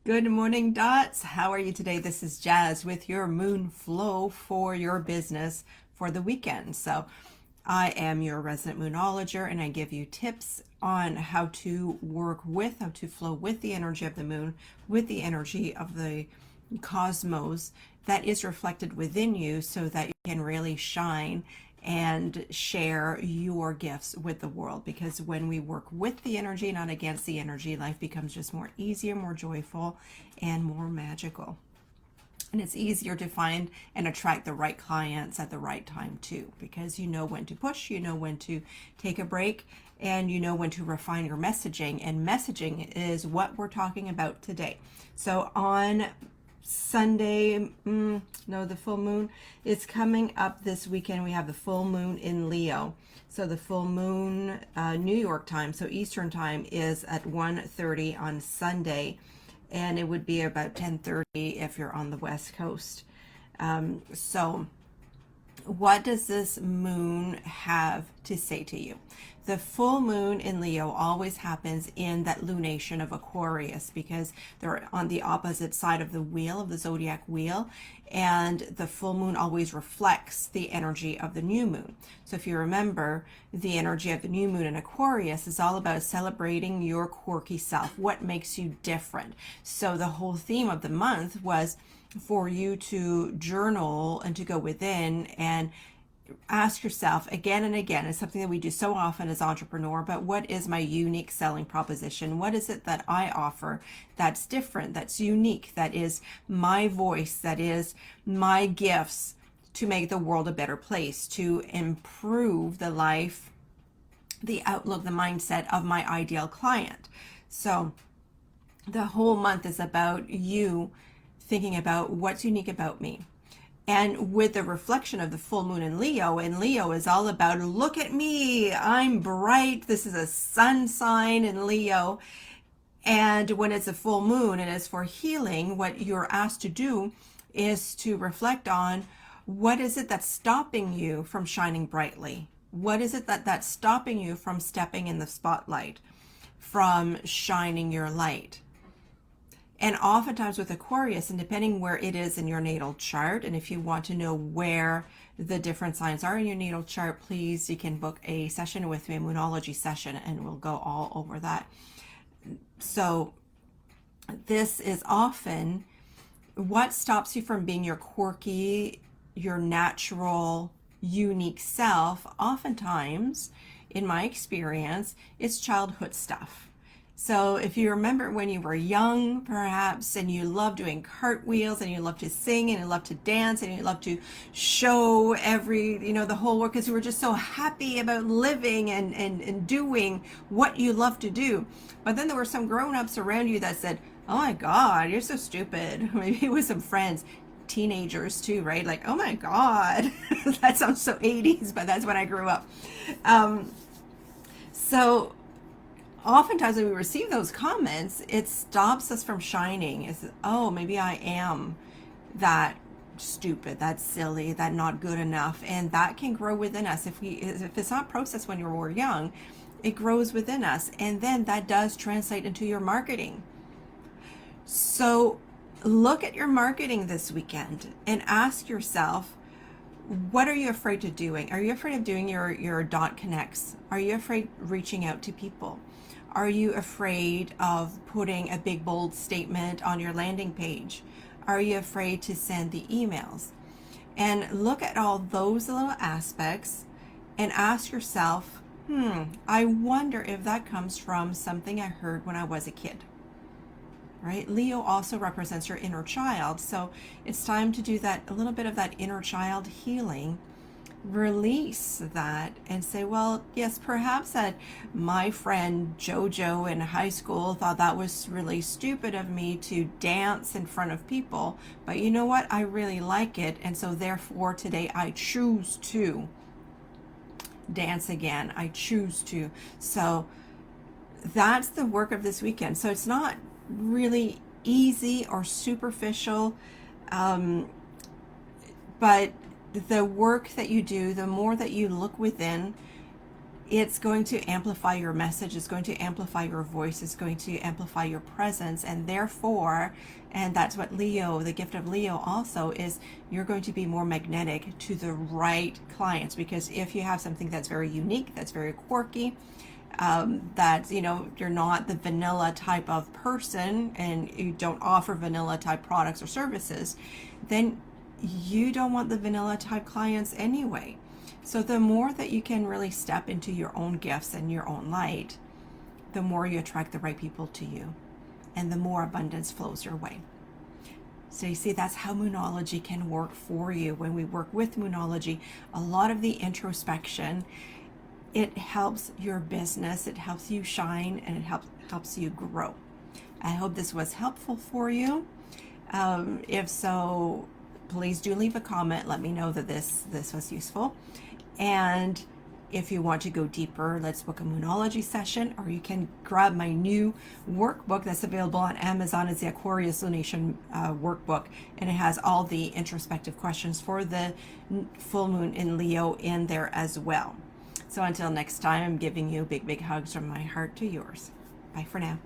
Good morning, Dots. How are you today? This is Jazz with your moon flow for your business for the weekend. So, I am your resident moonologer and I give you tips on how to work with, how to flow with the energy of the moon, with the energy of the cosmos that is reflected within you so that you can really shine and share your gifts with the world. Because when we work with the energy, not against the energy, life becomes just more easier, more joyful, and more magical. And it's easier to find and attract the right clients at the right time too, because you know when to push, you know when to take a break, and you know when to refine your messaging. And messaging is what we're talking about today. So on Sunday, the full moon is coming up this weekend. We have the full moon in Leo. So the full moon, New York time, so Eastern time, is at 1:30 on Sunday, and it would be about 10:30 if you're on the West Coast. So what does this moon have to say to you? The full moon in Leo always happens in that lunation of Aquarius because they're on the opposite side of the wheel, of the zodiac wheel, and the full moon always reflects the energy of the new moon. So if you remember, the energy of the new moon in Aquarius is all about celebrating your quirky self, what makes you different. So the whole theme of the month was for you to journal and to go within and ask yourself again and again. It's something that we do so often as entrepreneur, but what is my unique selling proposition? What is it that I offer that's different, that's unique, that is my voice, that is my gifts to make the world a better place, to improve the life, the outlook, the mindset of my ideal client? So the whole month is about you thinking about what's unique about me. And with the reflection of the full moon in Leo, and Leo is all about, look at me, I'm bright. This is a sun sign in Leo. And when it's a full moon and it's for healing, what you're asked to do is to reflect on what is it that's stopping you from shining brightly? What is it that's stopping you from stepping in the spotlight, from shining your light? And oftentimes with Aquarius, and depending where it is in your natal chart, and if you want to know where the different signs are in your natal chart, please, you can book a session with me, a Moonology session, and we'll go all over that. So this is often what stops you from being your quirky, your natural, unique self. Oftentimes, in my experience, it's childhood stuff. So if you remember when you were young, perhaps, and you loved doing cartwheels, and you loved to sing, and you loved to dance, and you loved to show the whole world, because you were just so happy about living and doing what you love to do. But then there were some grown-ups around you that said, oh my God, you're so stupid. Maybe it was some friends, teenagers too, right? Like, oh my God, that sounds so 80s, but that's when I grew up. So oftentimes when we receive those comments, it stops us from shining. It's, oh, maybe I am that stupid, that silly, that not good enough. And that can grow within us. If it's not processed when we're young, it grows within us. And then that does translate into your marketing. So look at your marketing this weekend and ask yourself, what are you afraid of doing? Are you afraid of doing your dot connects? Are you afraid reaching out to people? Are you afraid of putting a big bold statement on your landing page? Are you afraid to send the emails? And look at all those little aspects and ask yourself, I wonder if that comes from something I heard when I was a kid. Right? Leo also represents your inner child. So it's time to do that, a little bit of that inner child healing. Release that and say, well, yes, perhaps that my friend Jojo in high school thought that was really stupid of me to dance in front of people, but you know what? I really like it, and so therefore today I choose to dance again. I choose to. So that's the work of this weekend. So it's not really easy or superficial, but the work that you do, the more that you look within, it's going to amplify your message, it's going to amplify your voice, it's going to amplify your presence, and therefore, and that's what Leo, the gift of Leo also is, you're going to be more magnetic to the right clients. Because if you have something that's very unique, that's very quirky, that, you know, you're not the vanilla type of person and you don't offer vanilla type products or services, then you don't want the vanilla type clients anyway. So the more that you can really step into your own gifts and your own light, the more you attract the right people to you, and the more abundance flows your way. So you see, that's how Moonology can work for you. When we work with Moonology, a lot of the introspection, it helps your business, it helps you shine, and it helps you grow. I hope this was helpful for you. If so, please do leave a comment. Let me know that this was useful. And if you want to go deeper, let's book a Moonology session, or you can grab my new workbook that's available on Amazon. It's the Aquarius Lunation workbook, and it has all the introspective questions for the full moon in Leo in there as well. So until next time, I'm giving you big, big hugs from my heart to yours. Bye for now.